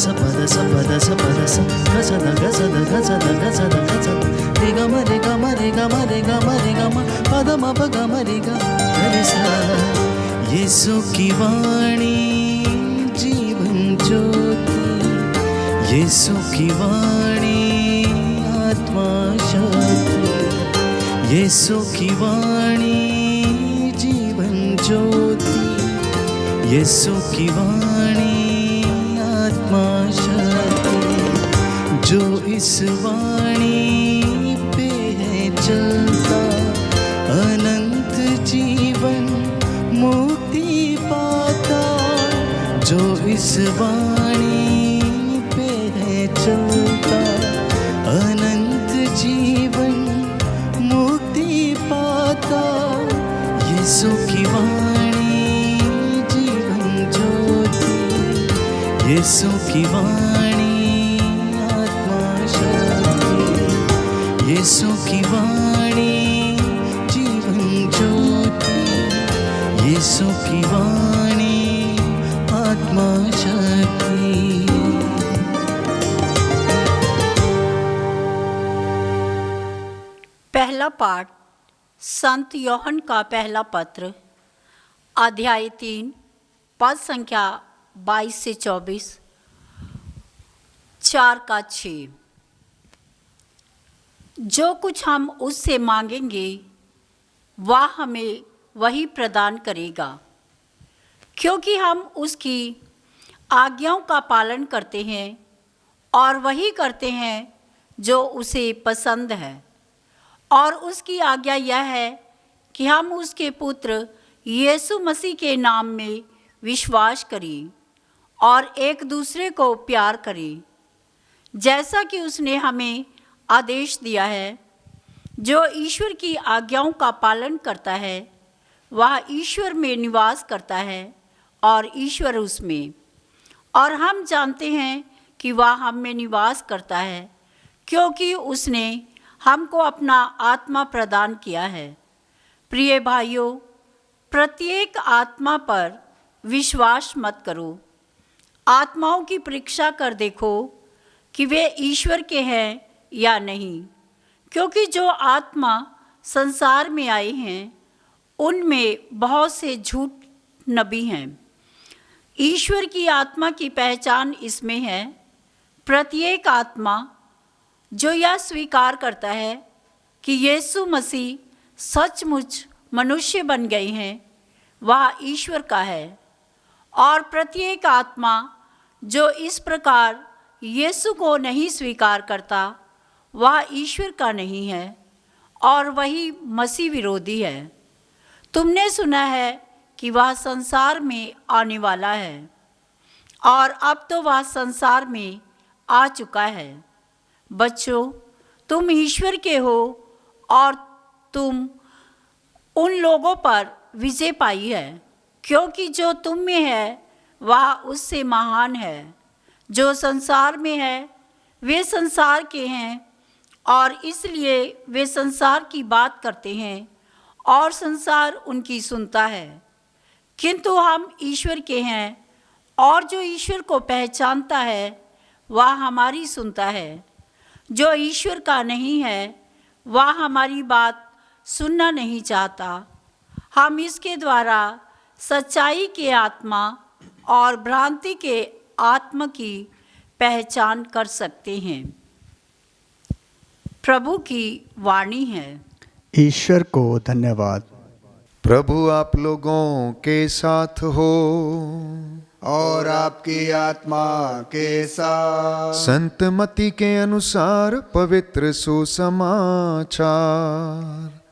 ಸ ಪದ ಸ ಪದ ಸ ಪದ ಸ ಗಸದ ಗಸದ ಗಸದ ಗಸದ ಗಸದ ರಿ ಗ ಮ ರಿ ಗ ಮ ರಿ ಗ ಮ ರಿ ಗ ಮ ರಿ ಗ ಮ ಪದ ಮ ಪ ಗ ಮ ರಿ ಗ ರಿ ಸ ಯೇಸು की वाणी जीवन ज्योति यीशु की वाणी आत्मा शक्ति यीशु की वाणी जीवन ज्योति यीशु की वाणी आत्मा शक्ति जो इस वाणी पे है चलता अनंत जीवन मुक्ति पाता जो इस वाणी पे है चलता अनंत जीवन मुक्ति पाता यीशु की वाणी जीवन ज्योति यीशु की वाणी आत्मा शक्ति यीशु की वाणी जीवन ज्योति यीशु की वाणी आत्मा शक्ति। पहला पाठ संत यूहन्ना का पहला पत्र अध्याय 3 पद संख्या 22 से 24 4 का 6। जो कुछ हम उससे मांगेंगे वह हमें वही प्रदान करेगा, क्योंकि हम उसकी आज्ञाओं का पालन करते हैं और वही करते हैं जो उसे पसंद है। और उसकी आज्ञा यह है कि हम उसके पुत्र यीशु मसीह के नाम में विश्वास करें और एक दूसरे को प्यार करें, जैसा कि उसने हमें आदेश दिया है। जो ईश्वर की आज्ञाओं का पालन करता है वह ईश्वर में निवास करता है और ईश्वर उसमें। और हम जानते हैं कि वह हम में निवास करता है, क्योंकि उसने हमको अपना आत्मा प्रदान किया है। प्रिय भाइयों, प्रत्येक आत्मा पर विश्वास मत करो। आत्माओं की परीक्षा कर देखो कि वे ईश्वर के हैं या नहीं, क्योंकि जो आत्मा संसार में आए हैं उनमें बहुत से झूठ नबी हैं। ईश्वर की आत्मा की पहचान इसमें है, प्रत्येक आत्मा जो यह स्वीकार करता है कि यीशु मसीह सचमुच मनुष्य बन गए हैं वह ईश्वर का है। और प्रत्येक आत्मा जो इस प्रकार यीशु को नहीं स्वीकार करता वह ईश्वर का नहीं है और वही मसीह विरोधी है। तुमने सुना है कि वह संसार में आने वाला है और अब तो वह संसार में आ चुका है। बच्चों, तुम ईश्वर के हो और तुम उन लोगों पर विजय पाई है, क्योंकि जो तुम में है वह उससे महान है। जो संसार में है वे संसार के हैं और इसलिए वे संसार की बात करते हैं और संसार उनकी सुनता है। किंतु हम ईश्वर के हैं और जो ईश्वर को पहचानता है वह हमारी सुनता है। जो ईश्वर का नहीं है वह हमारी बात सुनना नहीं चाहता। हम इसके द्वारा सच्चाई के आत्मा और भ्रांति के आत्मा की पहचान कर सकते हैं। प्रभु की वाणी है। ईश्वर को धन्यवाद। प्रभु आप लोगों के साथ हो और आपकी आत्मा के साथ। संत मत्ती के अनुसार पवित्र सुसमाचार।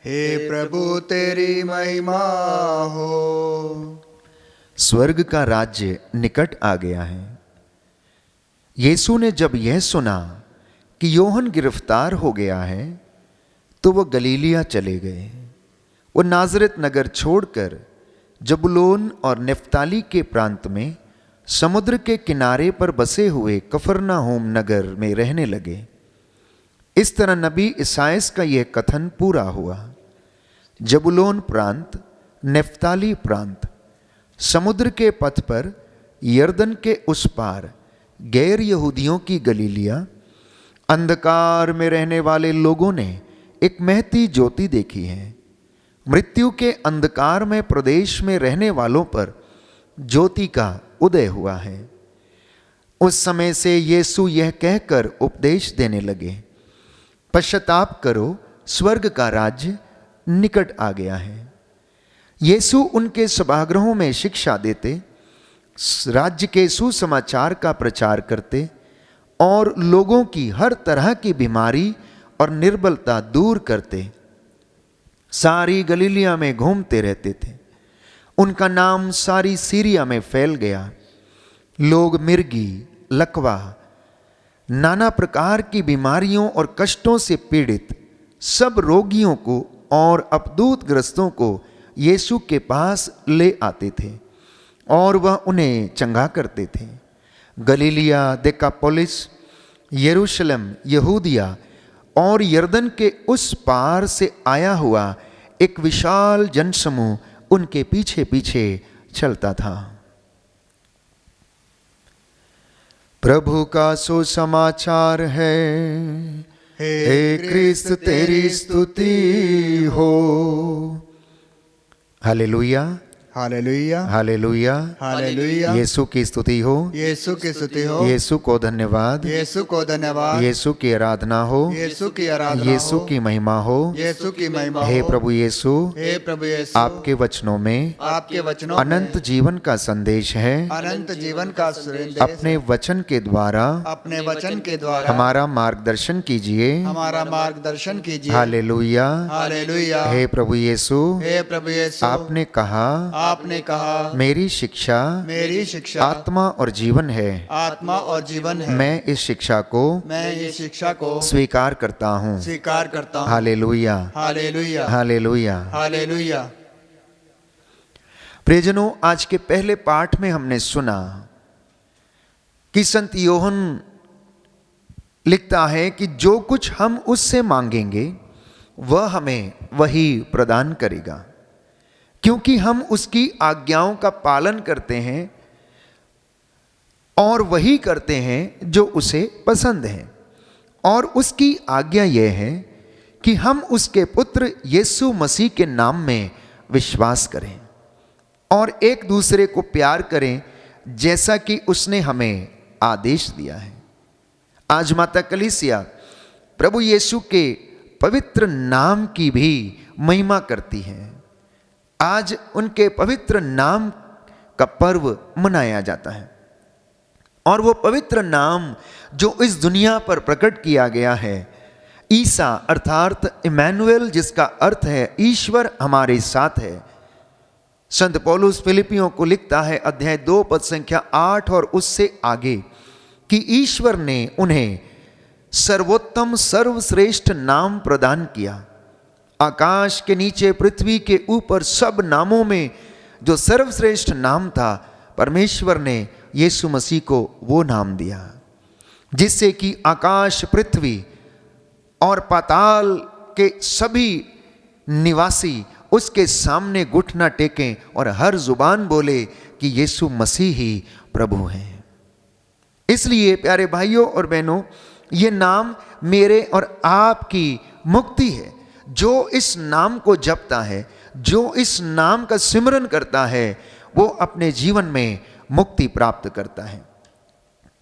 हे प्रभु तेरी महिमा हो। स्वर्ग का राज्य निकट आ गया है। यीशु ने जब यह सुना कि यूहन्ना गिरफ्तार हो गया है तो वो गलीलिया चले गए। वो नाज़रेत नगर छोड़कर जबूलून और नफ्ताली के प्रांत में समुद्र के किनारे पर बसे हुए कफरनहूम नगर में रहने लगे। इस तरह नबी इसायास का यह कथन पूरा हुआ। जबूलून प्रांत, नफ्ताली प्रांत, समुद्र के पथ पर यरदन के उस पार गैर यहूदियों की गलीलिया, अंधकार में रहने वाले लोगों ने एक महती ज्योति देखी है। मृत्यु के अंधकार में प्रदेश में रहने वालों पर ज्योति का उदय हुआ है। उस समय से यीशु यह कहकर उपदेश देने लगे, पश्चाताप करो, स्वर्ग का राज्य निकट आ गया है। यीशु उनके सभागृहों में शिक्षा देते, राज्य के सुसमाचार का प्रचार करते और लोगों की हर तरह की बीमारी और निर्बलता दूर करते सारी गलीलिया में घूमते रहते थे। उनका नाम सारी सीरिया में फैल गया। लोग मिर्गी, लकवा, नाना प्रकार की बीमारियों और कष्टों से पीड़ित सब रोगियों को और अपदूतग्रस्तों को यीशु के पास ले आते थे और वह उन्हें चंगा करते थे। गलीलिया, देकापोलिस, यरूशलेम, यहूदिया और यरदन के उस पार से आया हुआ एक विशाल जनसमूह उनके पीछे पीछे चलता था। प्रभु का सुसमाचार है। हे क्रिस्त तेरी स्तुति हो। हालेलुया, हालेलुया, हालेलुया, हालेलुया। यीशु की स्तुति हो, यीशु की स्तुति हो, यीशु को धन्यवाद, यीशु को धन्यवाद, यीशु की आराधना हो, यीशु की आराधना यीशु हो, की महिमा हो। यीशु की महिमा हे हो। प्रभु यीशु, हे प्रभु यीशु, आपके वचनों में आपके वचनों अनंत में जीवन का संदेश है। अनंत जीवन का संदेश अपने वचन के द्वारा अपने वचन के द्वारा हमारा मार्गदर्शन कीजिए। हमारा मार्गदर्शन कीजिए। Hallelujah, hallelujah. हे प्रभु यीशु, हे प्रभु यीशु, आपने कहा मेरी शिक्षा आत्मा और जीवन है। आत्मा और जीवन है। मैं इस शिक्षा को स्वीकार करता हूँ। हालेलुया, हालेलुया, हालेलुया, हालेलुया। प्रियजनों, आज के पहले पाठ में हमने सुना कि संत योहन लिखता है कि जो कुछ हम उससे मांगेंगे वह हमें वही प्रदान करेगा, क्योंकि हम उसकी आज्ञाओं का पालन करते हैं और वही करते हैं जो उसे पसंद है। और उसकी आज्ञा यह है कि हम उसके पुत्र यीशु मसीह के नाम में विश्वास करें और एक दूसरे को प्यार करें जैसा कि उसने हमें आदेश दिया है। आज माता कलीसिया प्रभु यीशु के पवित्र नाम की भी महिमा करती है। आज उनके पवित्र नाम का पर्व मनाया जाता है और वो पवित्र नाम जो इस दुनिया पर प्रकट किया गया है, ईसा अर्थात इमैनुएल, जिसका अर्थ है ईश्वर हमारे साथ है। संत पौलुस फिलिपियों को लिखता है अध्याय 2 पद संख्या 8 और उससे आगे कि ईश्वर ने उन्हें सर्वोत्तम सर्वश्रेष्ठ नाम प्रदान किया। आकाश के नीचे पृथ्वी के ऊपर सब नामों में जो सर्वश्रेष्ठ नाम था, परमेश्वर ने यीशु मसीह को वो नाम दिया जिससे कि आकाश, पृथ्वी और पाताल के सभी निवासी उसके सामने घुटना टेकें और हर जुबान बोले कि यीशु मसीह ही प्रभु हैं। इसलिए प्यारे भाइयों और बहनों, ये नाम मेरे और आपकी मुक्ति है। जो इस नाम को जपता है, जो इस नाम का सिमरन करता है, वो अपने जीवन में मुक्ति प्राप्त करता है।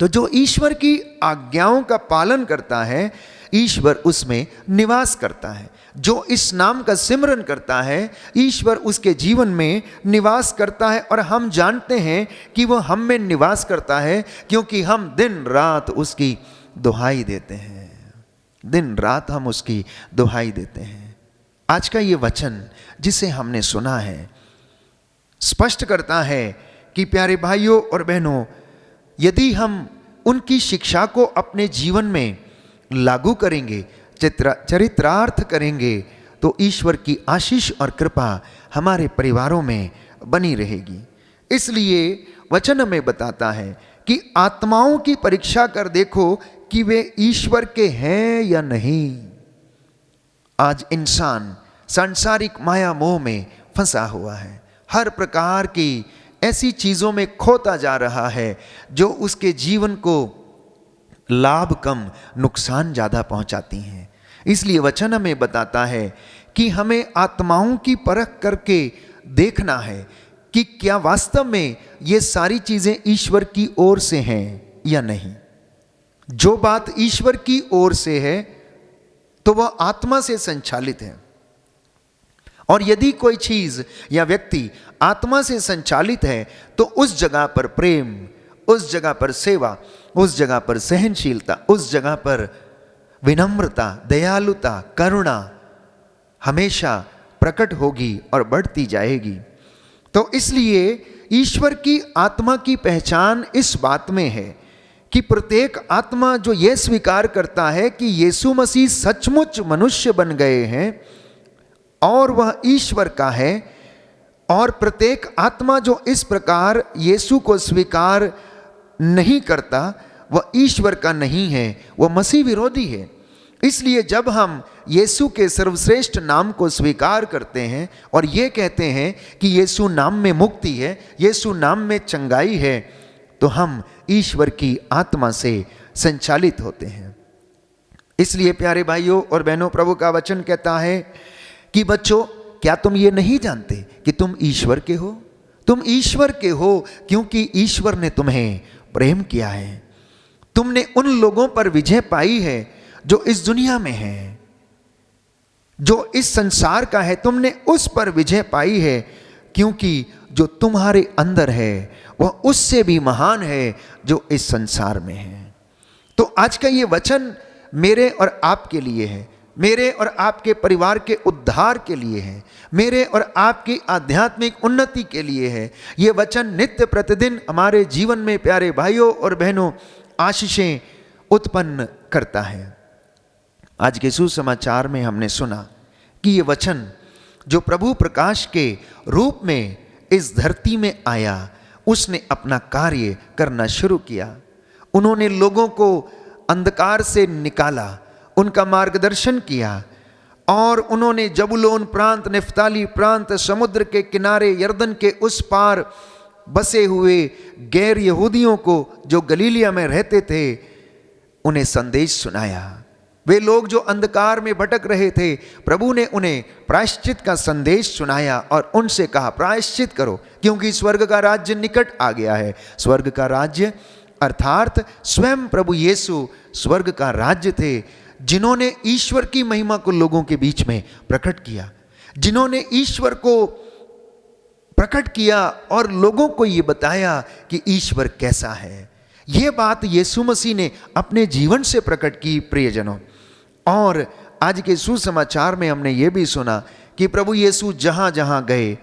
तो जो ईश्वर की आज्ञाओं का पालन करता है, ईश्वर उसमें निवास करता है। जो इस नाम का सिमरन करता है, ईश्वर उसके जीवन में निवास करता है। और हम जानते हैं कि वो हम में निवास करता है क्योंकि हम दिन रात उसकी दुहाई देते हैं। दिन रात हम उसकी दुहाई देते हैं। आज का ये वचन जिसे हमने सुना है स्पष्ट करता है कि प्यारे भाइयों और बहनों, यदि हम उनकी शिक्षा को अपने जीवन में लागू करेंगे, चरित्रार्थ करेंगे, तो ईश्वर की आशीष और कृपा हमारे परिवारों में बनी रहेगी। इसलिए वचन हमें बताता है कि आत्माओं की परीक्षा कर देखो कि वे ईश्वर के हैं या नहीं। आज इंसान सांसारिक माया मोह में फंसा हुआ है। हर प्रकार की ऐसी चीज़ों में खोता जा रहा है जो उसके जीवन को लाभ कम नुकसान ज़्यादा पहुंचाती हैं। इसलिए वचन हमें बताता है कि हमें आत्माओं की परख करके देखना है कि क्या वास्तव में ये सारी चीज़ें ईश्वर की ओर से हैं या नहीं। जो बात ईश्वर की ओर से है तो वह आत्मा से संचालित है, और यदि कोई चीज या व्यक्ति आत्मा से संचालित है तो उस जगह पर प्रेम, उस जगह पर सेवा, उस जगह पर सहनशीलता, उस जगह पर विनम्रता, दयालुता, करुणा हमेशा प्रकट होगी और बढ़ती जाएगी। तो इसलिए ईश्वर की आत्मा की पहचान इस बात में है कि प्रत्येक आत्मा जो यह स्वीकार करता है कि यीशु मसीह सचमुच मनुष्य बन गए हैं और वह ईश्वर का है, और प्रत्येक आत्मा जो इस प्रकार यीशु को स्वीकार नहीं करता वह ईश्वर का नहीं है, वह मसीह विरोधी है। इसलिए जब हम यीशु के सर्वश्रेष्ठ नाम को स्वीकार करते हैं और ये कहते हैं कि यीशु नाम में मुक्ति है, यीशु नाम में चंगाई है, तो हम ईश्वर की आत्मा से संचालित होते हैं। इसलिए प्यारे भाइयों और बहनों, प्रभु का वचन कहता है कि बच्चों, क्या तुम ये नहीं जानते कि तुम ईश्वर के हो? तुम ईश्वर के हो क्योंकि ईश्वर ने तुम्हें प्रेम किया है। तुमने उन लोगों पर विजय पाई है जो इस दुनिया में है, जो इस संसार का है, तुमने उस पर विजय पाई है क्योंकि जो तुम्हारे अंदर है वह उससे भी महान है जो इस संसार में है। तो आज का ये वचन मेरे और आपके लिए है, मेरे और आपके परिवार के उद्धार के लिए है, मेरे और आपकी आध्यात्मिक उन्नति के लिए है। ये वचन नित्य प्रतिदिन हमारे जीवन में प्यारे भाइयों और बहनों आशीषें उत्पन्न करता है। आज के सुसमाचार में हमने सुना कि ये वचन जो प्रभु प्रकाश के रूप में इस धरती में आया, उसने अपना कार्य करना शुरू किया। उन्होंने लोगों को अंधकार से निकाला, उनका मार्गदर्शन किया, और उन्होंने जबूलून प्रांत, नफ्ताली प्रांत, समुद्र के किनारे, यरदन के उस पार बसे हुए गैर यहूदियों को जो गलीलिया में रहते थे, उन्हें संदेश सुनाया। वे लोग जो अंधकार में भटक रहे थे, प्रभु ने उन्हें प्रायश्चित का संदेश सुनाया और उनसे कहा प्रायश्चित करो क्योंकि स्वर्ग का राज्य निकट आ गया है। स्वर्ग का राज्य अर्थात स्वयं प्रभु यीशु स्वर्ग का राज्य थे, जिन्होंने ईश्वर की महिमा को लोगों के बीच में प्रकट किया, जिन्होंने ईश्वर को प्रकट किया और लोगों को ये बताया कि ईश्वर कैसा है। ये बात यीशु मसीह ने अपने जीवन से प्रकट की प्रियजनों। और आज के सुसमाचार में हमने ये भी सुना कि प्रभु यीशु जहाँ जहाँ गए,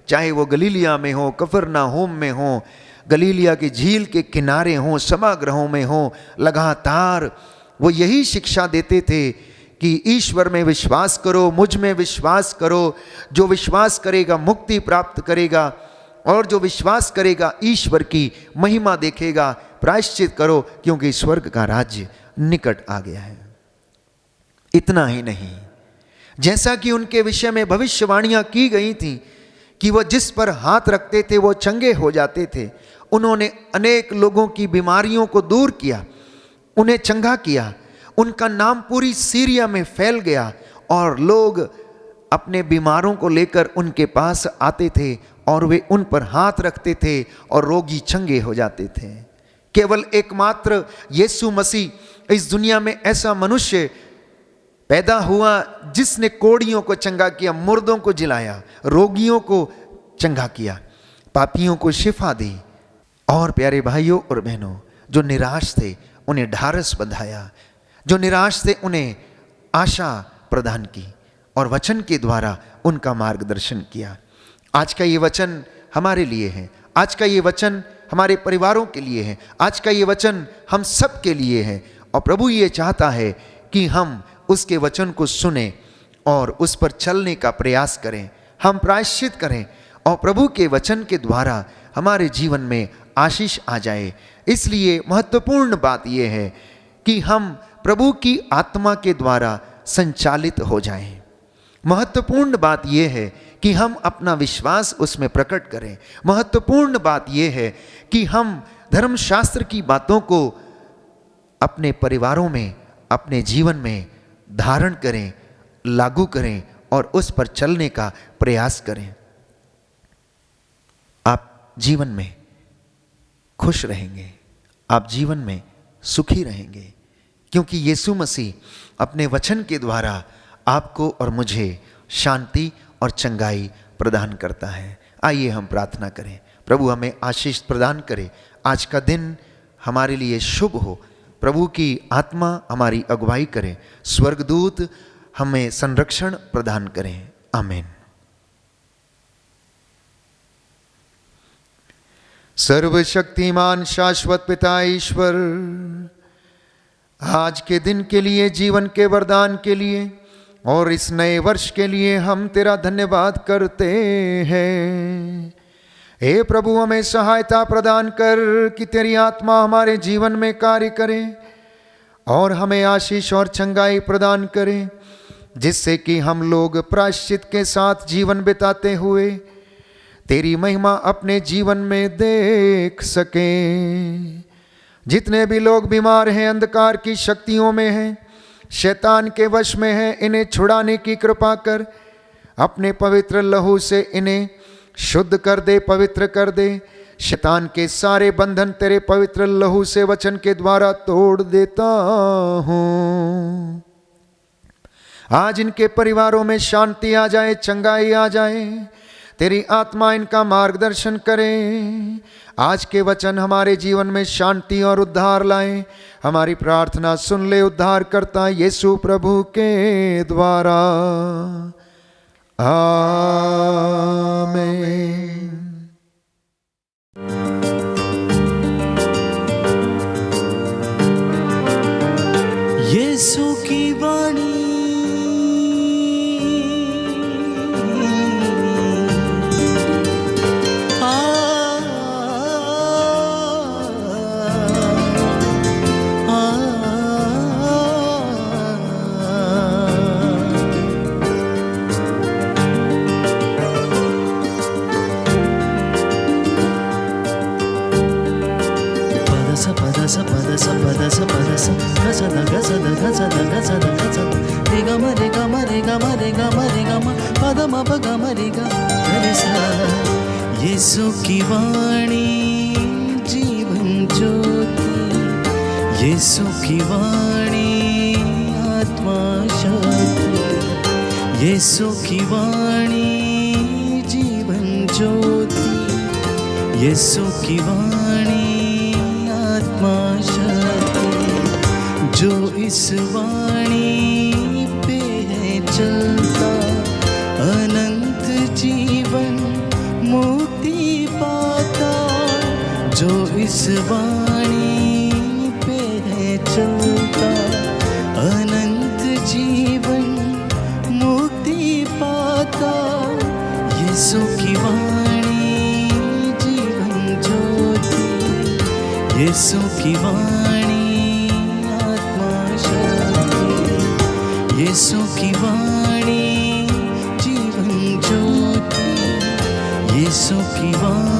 चाहे वो गलीलिया में हो, कफरनाहूम में हो, गलीलिया की झील के किनारे हों, सभागृहों में हों, लगातार वो यही शिक्षा देते थे कि ईश्वर में विश्वास करो, मुझ में विश्वास करो। जो विश्वास करेगा मुक्ति प्राप्त करेगा, और जो विश्वास करेगा ईश्वर की महिमा देखेगा। प्रायश्चित करो क्योंकि स्वर्ग का राज्य निकट आ गया है। इतना ही नहीं, जैसा कि उनके विषय में भविष्यवाणियां की गई थी कि वह जिस पर हाथ रखते थे वो चंगे हो जाते थे, उन्होंने अनेक लोगों की बीमारियों को दूर किया, उन्हें चंगा किया। उनका नाम पूरी सीरिया में फैल गया और लोग अपने बीमारों को लेकर उनके पास आते थे और वे उन पर हाथ रखते थे और रोगी चंगे हो जाते थे। केवल एकमात्र यीशु मसीह इस दुनिया में ऐसा मनुष्य पैदा हुआ जिसने कोढ़ियों को चंगा किया, मुर्दों को जिलाया, रोगियों को चंगा किया, पापियों को शिफा दी, और प्यारे भाइयों और बहनों, जो निराश थे उन्हें ढारस बंधाया, जो निराश थे उन्हें आशा प्रदान की और वचन के द्वारा उनका मार्गदर्शन किया। आज का ये वचन हमारे लिए है, आज का ये वचन हमारे परिवारों के लिए है, आज का ये वचन हम सब के लिए है। और प्रभु ये चाहता है कि हम उसके वचन को सुने और उस पर चलने का प्रयास करें, हम प्रायश्चित करें और प्रभु के वचन के द्वारा हमारे जीवन में आशीष आ जाए। इसलिए महत्वपूर्ण बात यह है कि हम प्रभु की आत्मा के द्वारा संचालित हो जाएं। महत्वपूर्ण बात यह है कि हम अपना विश्वास उसमें प्रकट करें। महत्वपूर्ण बात यह है कि हम धर्मशास्त्र की बातों को अपने परिवारों में, अपने जीवन में धारण करें, लागू करें और उस पर चलने का प्रयास करें। आप जीवन में खुश रहेंगे, आप जीवन में सुखी रहेंगे, क्योंकि यीशु मसीह अपने वचन के द्वारा आपको और मुझे शांति और चंगाई प्रदान करता है। आइए हम प्रार्थना करें। प्रभु हमें आशीष प्रदान करे, आज का दिन हमारे लिए शुभ हो। प्रभु की आत्मा हमारी अगुवाई करे, स्वर्गदूत हमें संरक्षण प्रदान करें। आमीन। सर्वशक्तिमान शाश्वत पिता ईश्वर, आज के दिन के लिए, जीवन के वरदान के लिए और इस नए वर्ष के लिए हम तेरा धन्यवाद करते हैं। हे प्रभु, हमें सहायता प्रदान कर कि तेरी आत्मा हमारे जीवन में कार्य करे और हमें आशीष और चंगाई प्रदान करे, जिससे कि हम लोग प्रायश्चित के साथ जीवन बिताते हुए तेरी महिमा अपने जीवन में देख सकें। जितने भी लोग बीमार हैं, अंधकार की शक्तियों में हैं, शैतान के वश में हैं, इन्हें छुड़ाने की कृपा कर। अपने पवित्र लहू से इन्हें शुद्ध कर दे, पवित्र कर दे। शैतान के सारे बंधन तेरे पवित्र लहू से, वचन के द्वारा तोड़ देता हूँ। आज इनके परिवारों में शांति आ जाए, चंगाई आ जाए, तेरी आत्मा इनका मार्गदर्शन करे। आज के वचन हमारे जीवन में शांति और उद्धार लाए। हमारी प्रार्थना सुन ले उद्धार करता यीशु प्रभु के द्वारा। आमीन। यीशु की वाणी यीशु की वाणी जीवन ज्योति, यीशु की वाणी आत्मा शक्ति, यीशु की वाणी जीवन ज्योति, यीशु की वाणी आत्मा शक्ति। जो इस वाणी पे है चलता, अनंत जीवन मुक्ति पाता। जो इस वाणी पे है चलता, अनंत जीवन मुक्ति पाता। यीशु की वाणी जीवन ज्योति, यीशु की वाणी आत्मा शक्ति, यीशु की वाणी जीवन ज्योति, यीशु की वाणी